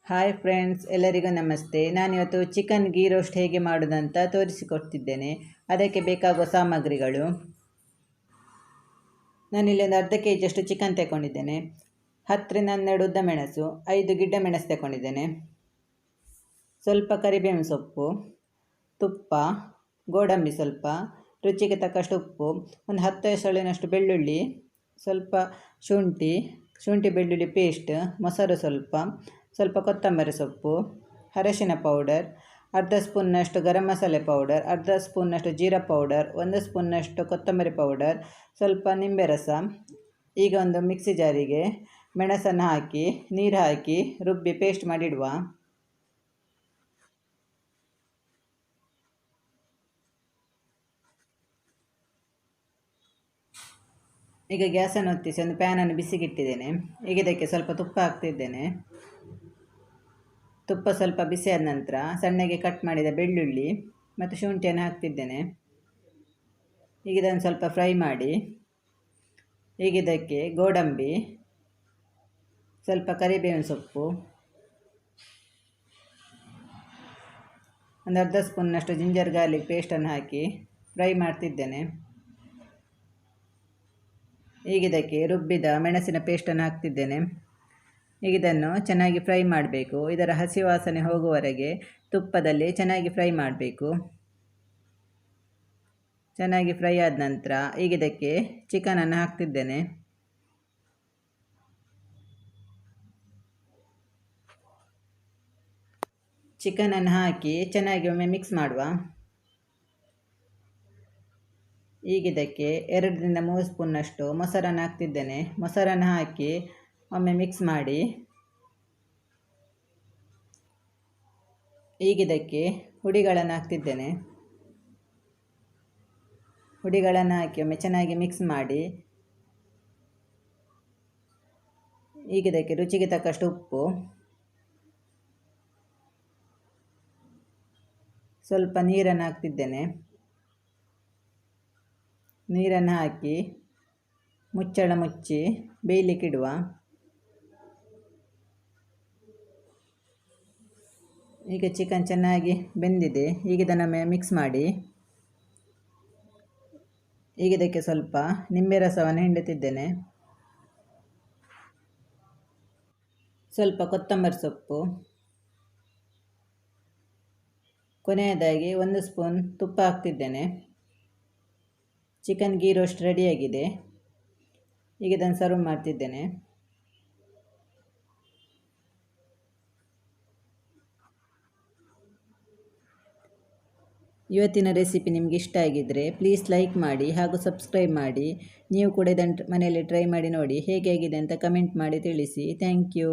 Hi friends, ಎಲ್ಲರಿಗೂ ನಮಸ್ತೆ. ನಾನಿವತ್ತು ಚಿಕನ್ ಗೀ ರೋಸ್ಟ್ ಹೇಗೆ ಮಾಡೋದಂತ ತೋರಿಸಿಕೊಡ್ತಿದ್ದೇನೆ. ಅದಕ್ಕೆ ಬೇಕಾಗುವ ಸಾಮಗ್ರಿಗಳು: ನಾನಿಲ್ಲಿ ಒಂದು ಅರ್ಧ ಕೆ ಜಿಯಷ್ಟು ಚಿಕನ್ ತಗೊಂಡಿದ್ದೇನೆ. 10ರಿಂದ 12 ಉದ್ದ ಮೆಣಸು, 5 ಗಿಡ್ಡ ಮೆಣಸು ತಗೊಂಡಿದ್ದೇನೆ, ಸ್ವಲ್ಪ ಕರಿಬೇವಿನ ಸೊಪ್ಪು, ತುಪ್ಪ, ಗೋಡಂಬಿ ಸ್ವಲ್ಪ, ರುಚಿಗೆ ತಕ್ಕಷ್ಟು ಉಪ್ಪು, ಒಂದು 10 ಎಸಳಿನಷ್ಟು ಬೆಳ್ಳುಳ್ಳಿ, ಸ್ವಲ್ಪ ಶುಂಠಿ ಬೆಳ್ಳುಳ್ಳಿ ಪೇಸ್ಟ್, ಮೊಸರು ಸ್ವಲ್ಪ ಕೊತ್ತಂಬರಿ ಸೊಪ್ಪು, ಅರಶಿನ ಪೌಡರ್, ಅರ್ಧ ಸ್ಪೂನ್ನಷ್ಟು ಗರಂ ಮಸಾಲೆ ಪೌಡರ್, ಅರ್ಧ ಸ್ಪೂನ್ನಷ್ಟು ಜೀರಾ ಪೌಡರ್, 1 ಸ್ಪೂನ್ನಷ್ಟು ಕೊತ್ತಂಬರಿ ಪೌಡರ್, ಸ್ವಲ್ಪ ನಿಂಬೆ ರಸ. ಈಗ ಒಂದು ಮಿಕ್ಸಿ ಜಾರಿಗೆ ಮೆಣಸನ್ನು ಹಾಕಿ ನೀರು ಹಾಕಿ ರುಬ್ಬಿ ಪೇಸ್ಟ್ ಮಾಡಿಡುವ. ಈಗ ಗ್ಯಾಸನ್ನು ಹೊತ್ತಿಸಿ ಒಂದು ಪ್ಯಾನನ್ನು ಬಿಸಿಗಿಟ್ಟಿದ್ದೇನೆ. ಈಗ ಇದಕ್ಕೆ ಸ್ವಲ್ಪ ತುಪ್ಪ ಹಾಕ್ತಿದ್ದೇನೆ. ತುಪ್ಪ ಸ್ವಲ್ಪ ಬಿಸಿಯಾದ ನಂತರ ಸಣ್ಣಗೆ ಕಟ್ ಮಾಡಿದ ಬೆಳ್ಳುಳ್ಳಿ ಮತ್ತು ಶುಂಠಿಯನ್ನು ಹಾಕ್ತಿದ್ದೇನೆ. ಈಗ ಇದನ್ನು ಸ್ವಲ್ಪ ಫ್ರೈ ಮಾಡಿ, ಈಗ ಇದಕ್ಕೆ ಗೋಡಂಬಿ, ಸ್ವಲ್ಪ ಕರಿಬೇವಿನ ಸೊಪ್ಪು, ಒಂದು ಅರ್ಧ ಸ್ಪೂನ್ನಷ್ಟು ಜಿಂಜರ್ ಗಾರ್ಲಿಕ್ ಪೇಸ್ಟನ್ನು ಹಾಕಿ ಫ್ರೈ ಮಾಡ್ತಿದ್ದೇನೆ. ಈಗ ಇದಕ್ಕೆ ರುಬ್ಬಿದ ಮೆಣಸಿನ ಪೇಸ್ಟನ್ನು ಹಾಕ್ತಿದ್ದೇನೆ. ಈಗ ಇದನ್ನು ಚೆನ್ನಾಗಿ ಫ್ರೈ ಮಾಡಬೇಕು. ಇದರ ಹಸಿ ವಾಸನೆ ಹೋಗುವವರೆಗೆ ತುಪ್ಪದಲ್ಲಿ ಚೆನ್ನಾಗಿ ಫ್ರೈ ಮಾಡಬೇಕು. ಚೆನ್ನಾಗಿ ಫ್ರೈ ಆದ ನಂತರ ಈಗ ಇದಕ್ಕೆ ಚಿಕನನ್ನು ಹಾಕ್ತಿದ್ದೇನೆ. ಚಿಕನನ್ನು ಹಾಕಿ ಚೆನ್ನಾಗಿ ಒಮ್ಮೆ ಮಿಕ್ಸ್ ಮಾಡುವ. ಈಗ ಇದಕ್ಕೆ 2ರಿಂದ 3 ಸ್ಪೂನ್ನಷ್ಟು ಮೊಸರನ್ನು ಹಾಕ್ತಿದ್ದೇನೆ. ಮೊಸರನ್ನು ಹಾಕಿ ಒಮ್ಮೆ ಮಿಕ್ಸ್ ಮಾಡಿ, ಈಗ ಇದಕ್ಕೆ ಹುಡಿಗಳನ್ನು ಹಾಕ್ತಿದ್ದೇನೆ. ಹುಡಿಗಳನ್ನು ಹಾಕಿ ಒಮ್ಮೆ ಚೆನ್ನಾಗಿ ಮಿಕ್ಸ್ ಮಾಡಿ, ಈಗ ಇದಕ್ಕೆ ರುಚಿಗೆ ತಕ್ಕಷ್ಟು ಉಪ್ಪು, ಸ್ವಲ್ಪ ನೀರನ್ನು ಹಾಕ್ತಿದ್ದೇನೆ. ನೀರನ್ನು ಹಾಕಿ ಮುಚ್ಚಳ ಮುಚ್ಚಿ ಬೇಯಲಿಕ್ಕಿಡುವ. ಈಗ ಚಿಕನ್ ಚೆನ್ನಾಗಿ ಬೆಂದಿದೆ. ಈಗ ಇದನ್ನು ಮಿಕ್ಸ್ ಮಾಡಿ, ಈಗ ಇದಕ್ಕೆ ಸ್ವಲ್ಪ ನಿಂಬೆ ರಸವನ್ನು ಹಿಂಡುತ್ತಿದ್ದೇನೆ. ಸ್ವಲ್ಪ ಕೊತ್ತಂಬರಿ ಸೊಪ್ಪು, ಕೊನೆಯದಾಗಿ 1 ಸ್ಪೂನ್ ತುಪ್ಪ ಹಾಕ್ತಿದ್ದೇನೆ. ಚಿಕನ್ ಗೀ ರೋಸ್ಟ್ ರೆಡಿಯಾಗಿದೆ. ಈಗ ಇದನ್ನು ಸರ್ವ್ ಮಾಡ್ತಿದ್ದೇನೆ. ಇವತ್ತಿನ ರೆಸಿಪಿ ನಿಮಗೆ ಇಷ್ಟ ಆಗಿದ್ದರೆ ಪ್ಲೀಸ್ ಲೈಕ್ ಮಾಡಿ ಹಾಗೂ ಸಬ್ಸ್ಕ್ರೈಬ್ ಮಾಡಿ. ನೀವು ಕೂಡ ಇದನ್ನು ಮನೆಯಲ್ಲಿ ಟ್ರೈ ಮಾಡಿ ನೋಡಿ. ಹೇಗೆ ಆಗಿದೆ ಅಂತ ಕಮೆಂಟ್ ಮಾಡಿ ತಿಳಿಸಿ. Thank you.